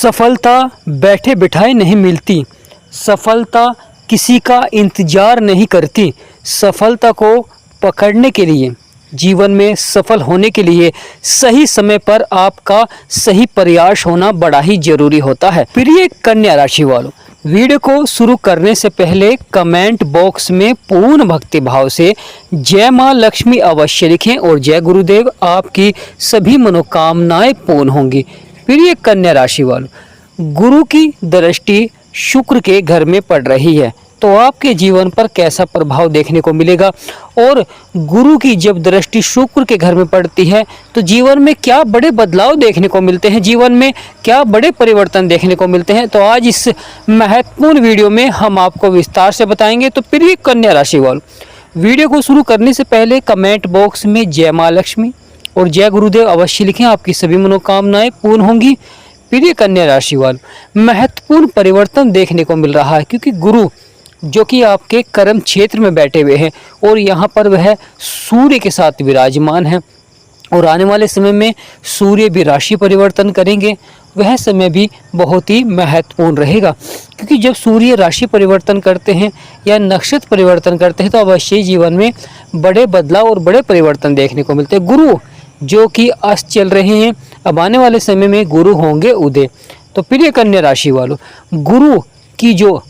सफलता बैठे बिठाए नहीं मिलती। सफलता किसी का इंतजार नहीं करती। सफलता को पकड़ने के लिए, जीवन में सफल होने के लिए सही समय पर आपका सही प्रयास होना बड़ा ही जरूरी होता है। प्रिय कन्या राशि वालों, वीडियो को शुरू करने से पहले कमेंट बॉक्स में पूर्ण भक्ति भाव से जय मां लक्ष्मी अवश्य लिखें और जय गुरुदेव, आपकी सभी मनोकामनाएं पूर्ण होंगी। प्रिय कन्या राशि वालों, गुरु की दृष्टि शुक्र के घर में पड़ रही है, तो आपके जीवन पर कैसा प्रभाव देखने को मिलेगा। और गुरु की जब दृष्टि शुक्र के घर में पड़ती है तो जीवन में क्या बड़े बदलाव देखने को मिलते हैं, जीवन में क्या बड़े परिवर्तन देखने को मिलते हैं, तो आज इस महत्वपूर्ण वीडियो में हम आपको विस्तार से बताएंगे। तो प्रिय कन्या राशि वालों, वीडियो को शुरू करने से पहले कमेंट बॉक्स में जय मां लक्ष्मी और जय गुरुदेव अवश्य लिखें, आपकी सभी मनोकामनाएं पूर्ण होंगी। प्रिय कन्या राशि वालों, महत्वपूर्ण परिवर्तन देखने को मिल रहा है, क्योंकि गुरु जो कि आपके कर्म क्षेत्र में बैठे हुए हैं और यहाँ पर वह सूर्य के साथ विराजमान है और आने वाले समय में सूर्य भी राशि परिवर्तन करेंगे। वह समय भी बहुत ही महत्वपूर्ण रहेगा, क्योंकि जब सूर्य राशि परिवर्तन करते हैं या नक्षत्र परिवर्तन करते हैं तो अवश्य जीवन में बड़े बदलाव और बड़े परिवर्तन देखने को मिलते हैं। गुरु जो कि अस्त चल रहे हैं, अब आने वाले समय में गुरु होंगे उदय। तो प्रिय कन्या राशि वालों, गुरु की जो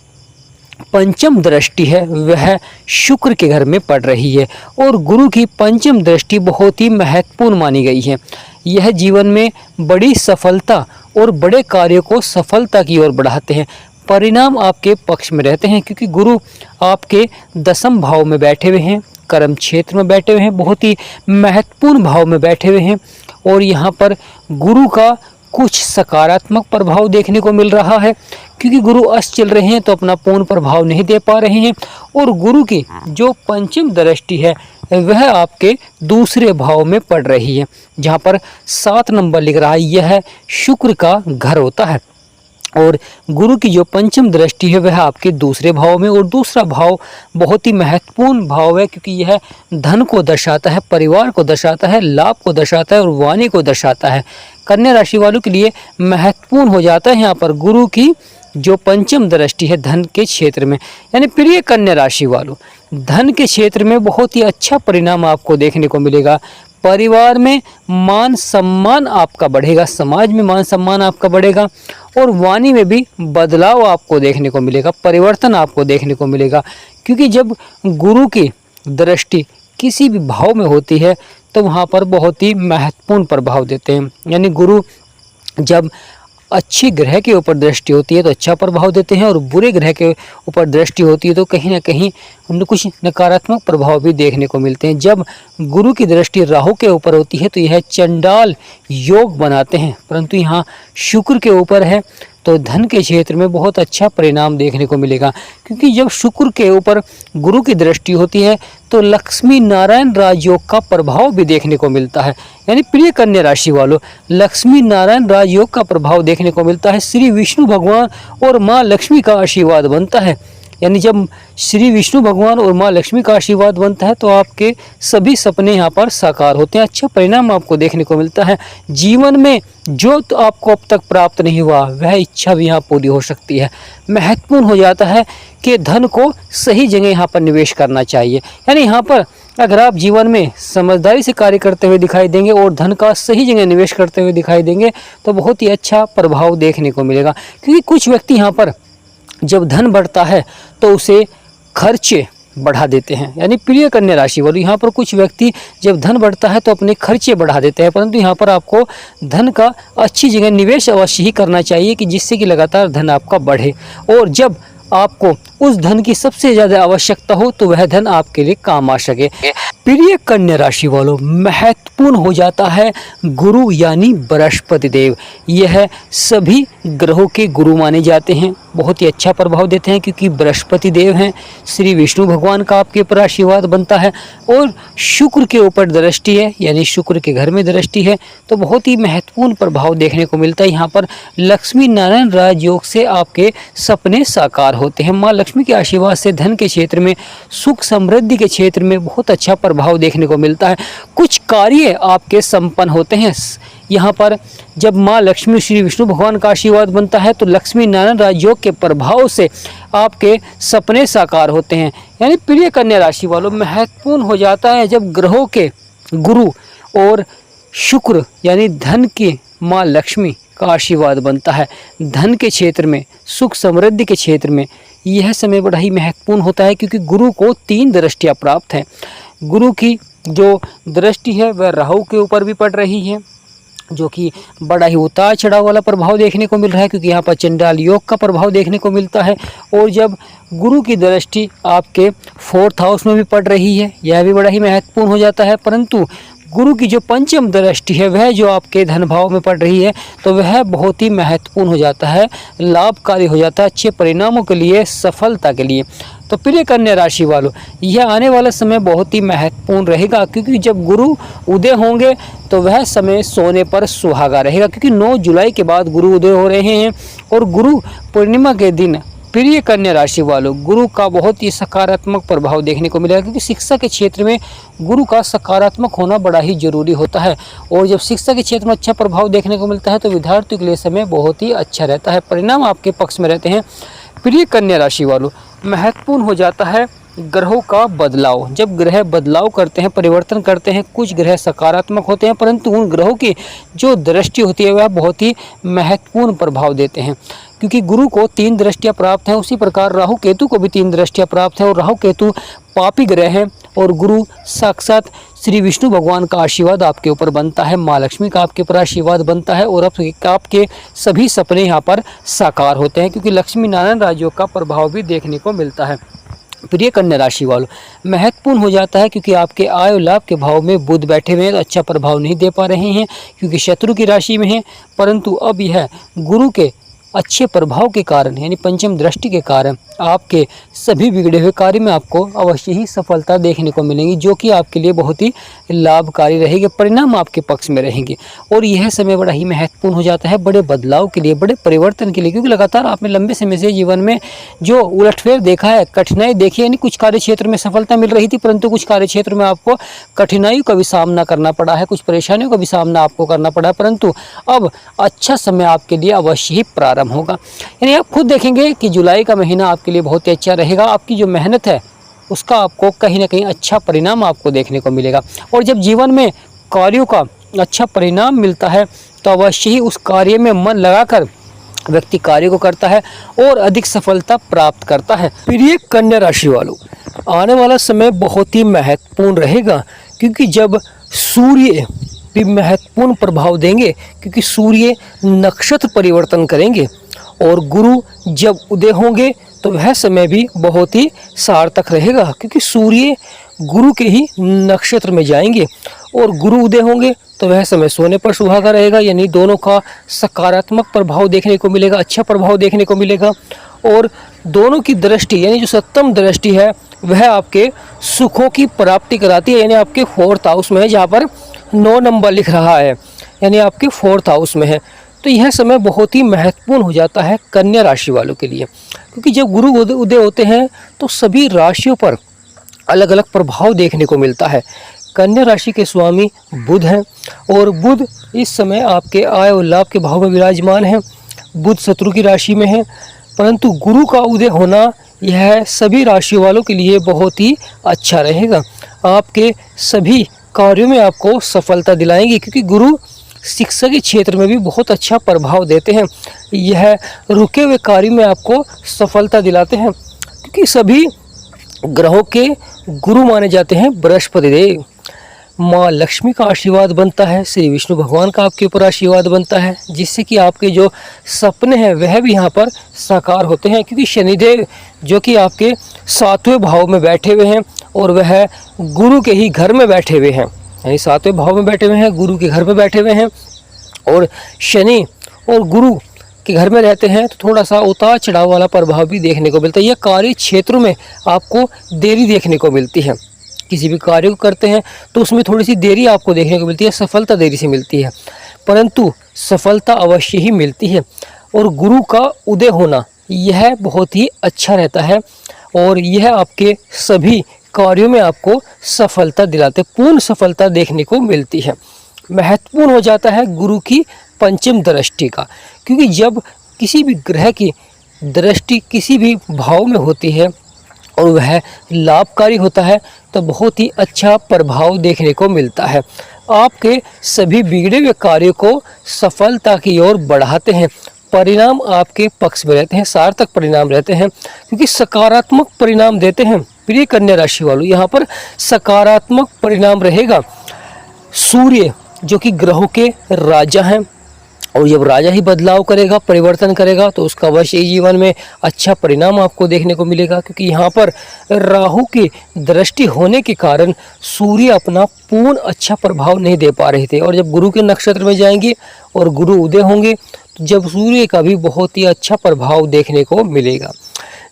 पंचम दृष्टि है वह शुक्र के घर में पड़ रही है और गुरु की पंचम दृष्टि बहुत ही महत्वपूर्ण मानी गई है। यह जीवन में बड़ी सफलता और बड़े कार्यों को सफलता की ओर बढ़ाते हैं। परिणाम आपके पक्ष में रहते हैं, क्योंकि गुरु आपके दसम भाव में बैठे हुए हैं, कर्म क्षेत्र में बैठे हुए हैं, बहुत ही महत्वपूर्ण भाव में बैठे हुए हैं और यहाँ पर गुरु का कुछ सकारात्मक प्रभाव देखने को मिल रहा है, क्योंकि गुरु अस्त चल रहे हैं तो अपना पूर्ण प्रभाव नहीं दे पा रहे हैं। और गुरु की जो पंचम दृष्टि है वह आपके दूसरे भाव में पड़ रही है, जहाँ पर 7 नंबर लिख रहा है, यह शुक्र का घर होता है। और गुरु की जो पंचम दृष्टि है वह आपके दूसरे भाव में, और दूसरा भाव बहुत ही महत्वपूर्ण भाव है, क्योंकि यह धन को दर्शाता है, परिवार को दर्शाता है, लाभ को दर्शाता है और वाणी को दर्शाता है। कन्या राशि वालों के लिए महत्वपूर्ण हो जाता है यहाँ पर गुरु की जो पंचम दृष्टि है धन के क्षेत्र में। यानी प्रिय कन्या राशि वालों, धन के क्षेत्र में बहुत ही अच्छा परिणाम आपको देखने को मिलेगा। परिवार में मान सम्मान आपका बढ़ेगा, समाज में मान सम्मान आपका बढ़ेगा और वाणी में भी बदलाव आपको देखने को मिलेगा, परिवर्तन आपको देखने को मिलेगा। क्योंकि जब गुरु की दृष्टि किसी भी भाव में होती है तो वहाँ पर बहुत ही महत्वपूर्ण प्रभाव देते हैं। यानी गुरु जब अच्छे ग्रह के ऊपर दृष्टि होती है तो अच्छा प्रभाव देते हैं और बुरे ग्रह के ऊपर दृष्टि होती है तो कहीं ना कहीं उनमें कुछ नकारात्मक प्रभाव भी देखने को मिलते हैं। जब गुरु की दृष्टि राहु के ऊपर होती है तो यह चंडाल योग बनाते हैं, परंतु यहाँ शुक्र के ऊपर है तो धन के क्षेत्र में बहुत अच्छा परिणाम देखने को मिलेगा। क्योंकि जब शुक्र के ऊपर गुरु की दृष्टि होती है तो लक्ष्मी नारायण राजयोग का प्रभाव भी देखने को मिलता है। यानी प्रिय कन्या राशि वालों, लक्ष्मी नारायण राजयोग का प्रभाव देखने को मिलता है। श्री विष्णु भगवान और माँ लक्ष्मी का आशीर्वाद बनता है। यानी जब श्री विष्णु भगवान और माँ लक्ष्मी का आशीर्वाद बनता है तो आपके सभी सपने यहाँ पर साकार होते हैं, अच्छा परिणाम आपको देखने को मिलता है। जीवन में जो तो आपको अब तक प्राप्त नहीं हुआ वह इच्छा भी यहाँ पूरी हो सकती है। महत्वपूर्ण हो जाता है कि धन को सही जगह यहाँ पर निवेश करना चाहिए। यानी यहाँ पर अगर आप जीवन में समझदारी से कार्य करते हुए दिखाई देंगे और धन का सही जगह निवेश करते हुए दिखाई देंगे तो बहुत ही अच्छा प्रभाव देखने को मिलेगा। क्योंकि कुछ व्यक्ति यहाँ पर जब धन बढ़ता है तो उसे खर्चे बढ़ा देते हैं। यानी प्रिय कन्या राशि वालों, यहाँ पर कुछ व्यक्ति जब धन बढ़ता है तो अपने खर्चे बढ़ा देते हैं, परंतु यहाँ पर आपको धन का अच्छी जगह निवेश अवश्य ही करना चाहिए कि जिससे कि लगातार धन आपका बढ़े और जब आपको उस धन की सबसे ज़्यादा आवश्यकता हो तो वह धन आपके लिए काम आ सके। प्रिय कन्या राशि वालों, महत्वपूर्ण हो जाता है गुरु यानी बृहस्पति देव। यह सभी ग्रहों के गुरु माने जाते हैं, बहुत ही अच्छा प्रभाव देते हैं, क्योंकि बृहस्पति देव हैं, श्री विष्णु भगवान का आपके ऊपर आशीर्वाद बनता है और शुक्र के ऊपर दृष्टि है, यानी शुक्र के घर में दृष्टि है तो बहुत ही महत्वपूर्ण प्रभाव देखने को मिलता है। यहाँ पर लक्ष्मी नारायण राजयोग से आपके सपने साकार होते हैं। माँ लक्ष्मी के आशीर्वाद से धन के क्षेत्र में, सुख समृद्धि के क्षेत्र में बहुत अच्छा प्रभाव देखने को मिलता है। कुछ कार्य आपके संपन्न होते हैं। यहाँ पर जब माँ लक्ष्मी श्री विष्णु भगवान का आशीर्वाद बनता है तो लक्ष्मी नारायण राजयोग के प्रभाव से आपके सपने साकार होते हैं। यानी प्रिय कन्या राशि वालों, महत्वपूर्ण हो जाता है जब ग्रहों के गुरु और शुक्र यानी धन की माँ लक्ष्मी का आशीर्वाद बनता है। धन के क्षेत्र में, सुख समृद्धि के क्षेत्र में यह समय बड़ा ही महत्वपूर्ण होता है, क्योंकि गुरु को 3 दृष्टियाँ प्राप्त हैं। गुरु की जो दृष्टि है वह राहु के ऊपर भी पड़ रही है, जो कि बड़ा ही उतार चढ़ाव वाला प्रभाव देखने को मिल रहा है, क्योंकि यहाँ पर चंडाल योग का प्रभाव देखने को मिलता है। और जब गुरु की दृष्टि आपके 4th हाउस में भी पड़ रही है, यह भी बड़ा ही महत्वपूर्ण हो जाता है। परंतु गुरु की जो पंचम दृष्टि है वह जो आपके धन भाव में पड़ रही है, तो वह बहुत ही महत्वपूर्ण हो जाता है, लाभकारी हो जाता है अच्छे परिणामों के लिए, सफलता के लिए। तो प्रिय कन्या राशि वालों, यह आने वाला समय बहुत ही महत्वपूर्ण रहेगा, क्योंकि जब गुरु उदय होंगे तो वह समय सोने पर सुहागा रहेगा, क्योंकि 9 जुलाई के बाद गुरु उदय हो रहे हैं। और गुरु पूर्णिमा के दिन प्रिय कन्या राशि वालों, गुरु का बहुत ही सकारात्मक प्रभाव देखने को मिलेगा, क्योंकि शिक्षा के क्षेत्र में गुरु का सकारात्मक होना बड़ा ही जरूरी होता है। और जब शिक्षा के क्षेत्र में अच्छा प्रभाव देखने को मिलता है तो विद्यार्थियों के लिए समय बहुत ही अच्छा रहता है, परिणाम आपके पक्ष में रहते हैं। प्रिय कन्या राशि वालों, महत्वपूर्ण हो जाता है ग्रहों का बदलाव। जब ग्रह बदलाव करते हैं, परिवर्तन करते हैं, कुछ ग्रह सकारात्मक होते हैं, परंतु उन ग्रहों की जो दृष्टि होती है वह बहुत ही महत्वपूर्ण प्रभाव देते हैं। क्योंकि गुरु को 3 दृष्टियाँ प्राप्त हैं, उसी प्रकार राहु केतु को भी 3 दृष्टियाँ प्राप्त हैं। और राहु केतु पापी ग्रह हैं और गुरु साक्षात श्री विष्णु भगवान का आशीर्वाद आपके ऊपर बनता है, माँ लक्ष्मी का आपके ऊपर आशीर्वाद बनता है, और आपके सभी सपने यहाँ पर साकार होते हैं, क्योंकि लक्ष्मी नारायण राजयोग का प्रभाव भी देखने को मिलता है। प्रिय कन्या राशि वालों, महत्वपूर्ण हो जाता है क्योंकि आपके आय और लाभ के भाव में बुध बैठे हुए हैं, तो अच्छा प्रभाव नहीं दे पा रहे हैं, क्योंकि शत्रु की राशि में है। परंतु अब यह गुरु के अच्छे प्रभाव के कारण यानी पंचम दृष्टि के कारण आपके सभी बिगड़े हुए कार्य में आपको अवश्य ही सफलता देखने को मिलेगी, जो कि आपके लिए बहुत ही लाभकारी रहेगी, परिणाम आपके पक्ष में रहेंगे। और यह समय बड़ा ही महत्वपूर्ण हो जाता है बड़े बदलाव के लिए, बड़े परिवर्तन के लिए, क्योंकि लगातार आपने लंबे समय से जीवन में जो उलटफेर देखा है, कठिनाई देखी है, यानी कुछ कार्य क्षेत्र में सफलता मिल रही थी, परंतु कुछ कार्य क्षेत्र में आपको कठिनाइयों का भी सामना करना पड़ा है, कुछ परेशानियों का भी सामना आपको करना पड़ा है। परंतु अब अच्छा समय आपके लिए अवश्य ही प्रारंभ होगा। यानी आप खुद देखेंगे कि जुलाई का महीना आपके लिए बहुत ही अच्छा रहेगा। आपकी जो मेहनत है उसका आपको कहीं ना कहीं अच्छा परिणाम आपको देखने को मिलेगा। और जब जीवन में कार्यों का अच्छा परिणाम मिलता है तो अवश्य ही उस कार्य में मन लगाकर व्यक्ति कार्य को करता है और अधिक सफलता प्राप्त करता है। प्रिय कन्या राशि वालों, आने वाला समय बहुत ही महत्वपूर्ण रहेगा, क्योंकि जब सूर्य भी महत्वपूर्ण प्रभाव देंगे, क्योंकि सूर्य नक्षत्र परिवर्तन करेंगे और गुरु जब उदय होंगे तो वह समय भी बहुत ही सार्थक रहेगा, क्योंकि सूर्य गुरु के ही नक्षत्र में जाएंगे और गुरु उदय होंगे तो वह समय सोने पर सुहागा रहेगा। यानी दोनों का सकारात्मक प्रभाव देखने को मिलेगा, अच्छा प्रभाव देखने को मिलेगा। और दोनों की दृष्टि यानी जो 7वीं दृष्टि है वह आपके सुखों की प्राप्ति कराती है, यानी आपके 4th हाउस में है, जहाँ पर 9 नंबर लिख रहा है, यानी आपके 4th हाउस में है। तो यह समय बहुत ही महत्वपूर्ण हो जाता है कन्या राशि वालों के लिए, क्योंकि जब गुरु उदय होते हैं तो सभी राशियों पर अलग अलग प्रभाव देखने को मिलता है। कन्या राशि के स्वामी बुध हैं और बुध इस समय आपके आय और लाभ के भाव में विराजमान है। बुध शत्रु की राशि में है, परंतु गुरु का उदय होना यह सभी राशियों वालों के लिए बहुत ही अच्छा रहेगा। आपके सभी कार्यों में आपको सफलता दिलाएंगे, क्योंकि गुरु शिक्षा के क्षेत्र में भी बहुत अच्छा प्रभाव देते हैं। यह रुके हुए कार्य में आपको सफलता दिलाते हैं, क्योंकि सभी ग्रहों के गुरु माने जाते हैं बृहस्पति देव। माँ लक्ष्मी का आशीर्वाद बनता है, श्री विष्णु भगवान का आपके ऊपर आशीर्वाद बनता है, जिससे कि आपके जो सपने हैं वह भी यहाँ पर साकार होते हैं। क्योंकि शनिदेव जो कि आपके 7वें भाव में बैठे हुए हैं और वह गुरु के ही घर में बैठे हुए हैं, यानी 7वें भाव में बैठे हुए हैं, गुरु के घर में बैठे हुए हैं। और शनि और गुरु के घर में रहते हैं तो थोड़ा सा उतार चढ़ाव वाला प्रभाव भी देखने को मिलता है। यह कार्य क्षेत्रों में आपको देरी देखने को मिलती है, किसी भी कार्य को करते हैं तो उसमें थोड़ी सी देरी आपको देखने को मिलती है, सफलता देरी से मिलती है, परंतु सफलता अवश्य ही मिलती है। और गुरु का उदय होना यह बहुत ही अच्छा रहता है और यह आपके सभी कार्यों में आपको सफलता दिलाते, पूर्ण सफलता देखने को मिलती है। महत्वपूर्ण हो जाता है गुरु की पंचम दृष्टि का, क्योंकि जब किसी भी ग्रह की दृष्टि किसी भी भाव में होती है और वह लाभकारी होता है तो बहुत ही अच्छा प्रभाव देखने को मिलता है। आपके सभी बिगड़े हुए कार्यों को सफलता की ओर बढ़ाते हैं, परिणाम आपके पक्ष में रहते हैं, सार्थक परिणाम रहते हैं, क्योंकि सकारात्मक परिणाम देते हैं। प्रिय कन्या राशि वालों, यहाँ पर सकारात्मक परिणाम रहेगा। सूर्य जो कि ग्रहों के राजा हैं, और जब राजा ही बदलाव करेगा, परिवर्तन करेगा, तो उसका अवश्य जीवन में अच्छा परिणाम आपको देखने को मिलेगा, क्योंकि यहाँ पर राहु की दृष्टि होने के कारण सूर्य अपना पूर्ण अच्छा प्रभाव नहीं दे पा रहे थे। और जब गुरु के नक्षत्र में जाएंगे और गुरु उदय होंगे तो जब सूर्य का भी बहुत ही अच्छा प्रभाव देखने को मिलेगा।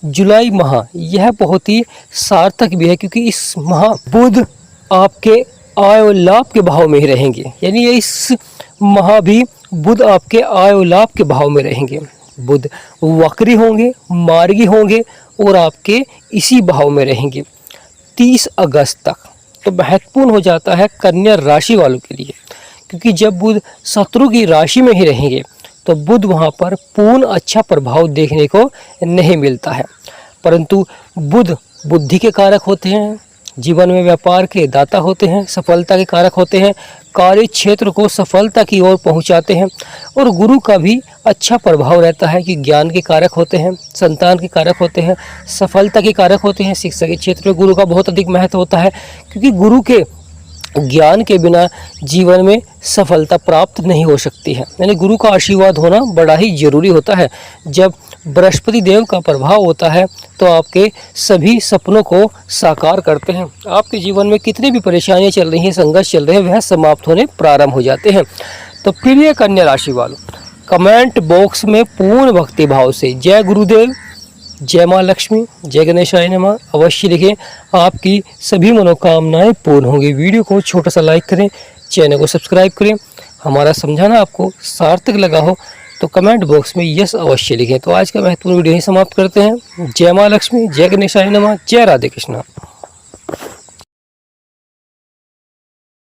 जुलाई माह यह बहुत ही सार्थक भी है, क्योंकि इस माह बुध आपके आय और लाभ के भाव में ही रहेंगे, यानी इस माह भी बुध आपके आय और लाभ के भाव में रहेंगे। बुध वक्री होंगे, मार्गी होंगे और आपके इसी भाव में रहेंगे 30 अगस्त तक। तो महत्वपूर्ण हो जाता है कन्या राशि वालों के लिए, क्योंकि जब बुध शत्रु की राशि में ही रहेंगे तो बुध वहाँ पर पूर्ण अच्छा प्रभाव देखने को नहीं मिलता है। परंतु बुध बुद्धि के कारक होते हैं, जीवन में व्यापार के दाता होते हैं, सफलता के कारक होते हैं, कार्य क्षेत्र को सफलता की ओर पहुंचाते हैं। और गुरु का भी अच्छा प्रभाव रहता है कि ज्ञान के कारक होते हैं, संतान के कारक होते हैं, सफलता के कारक होते हैं। शिक्षा के क्षेत्र में गुरु का बहुत अधिक महत्व होता है, क्योंकि गुरु के ज्ञान के बिना जीवन में सफलता प्राप्त नहीं हो सकती है, यानी गुरु का आशीर्वाद होना बड़ा ही जरूरी होता है। जब बृहस्पति देव का प्रभाव होता है तो आपके सभी सपनों को साकार करते हैं। आपके जीवन में कितनी भी परेशानियां चल रही हैं, संघर्ष चल रहे हैं, वह समाप्त होने प्रारंभ हो जाते हैं। तो प्रिय कन्या राशि वालों, कमेंट बॉक्स में पूर्ण भक्ति भाव से जय गुरुदेव, जय माँ लक्ष्मी, जय गणेशाय नमः अवश्य लिखें। आपकी सभी मनोकामनाएं पूर्ण होंगी। वीडियो को छोटा सा लाइक करें, चैनल को सब्सक्राइब करें। हमारा समझाना आपको सार्थक लगा हो तो कमेंट बॉक्स में यस अवश्य लिखें। तो आज का महत्वपूर्ण वीडियो ही समाप्त करते हैं। जय माँ लक्ष्मी, जय गणेशाय नमः, जय राधे कृष्णा।